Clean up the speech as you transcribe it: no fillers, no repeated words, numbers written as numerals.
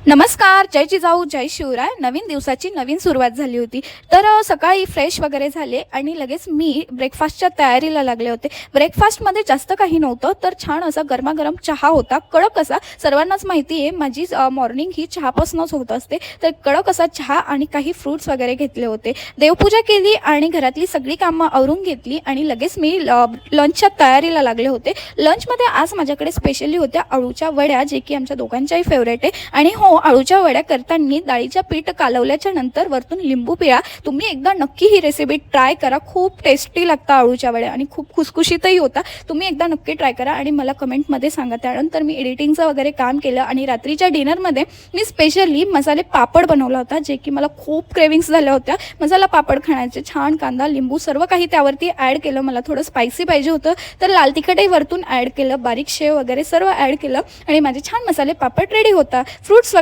नमस्कार, जय जिजाऊ, जय शिवराय. नवीन दिवसाची नवीन सुरुवात झाली होती. तर सकाळी फ्रेश वगैरे झाले आणि लगेच मी ब्रेकफास्टच्या तयारीला लागले होते. ब्रेकफास्टमध्ये जास्त काही नव्हतं, तर छान असा गरमागरम चहा होता, कडक असा. सर्वांनाच माहिती आहे माझी मॉर्निंग ही चहापासूनच होत असते. तर कडक असा चहा आणि काही फ्रूट्स वगैरे घेतले होते. देवपूजा केली आणि घरातली सगळी कामं आवरून घेतली आणि लगेच मी लंचच्या तयारीला लागले होते. लंचमध्ये आज माझ्याकडे स्पेशली होत्या अळूच्या वड्या, जे की आमच्या दोघांच्याही फेवरेट आहे. आणि हो, अळूच्या वड्या करताना डाळीच्या पीठ कालवल्याच्या नंतर वरतून लिंबू पिळा. तुम्ही एकदा नक्की ही रेसिपी ट्राय करा. खूप टेस्टी लागतात अळूच्या वड्या आणि खूप खुसखुशीतही होता. तुम्ही एकदा नक्की ट्राय करा आणि मला कमेंटमध्ये सांगा. त्यानंतर मी एडिटिंगचं वगैरे काम केलं आणि रात्रीच्या डिनरमध्ये मी स्पेशली मसाले पापड बनवला होता, जे की मला खूप क्रेविंग्स झाल्या होत्या मसाला पापड खाण्याचे. छान कांदा, लिंबू सर्व काही त्यावरती ॲड केलं. मला थोडं स्पायसी पाहिजे होतं, तर लाल तिखटही वरतून ॲड केलं, बारीक शेव वगैरे सर्व ॲड केलं आणि माझे छान मसाले पापड रेडी होता. फ्रूट्स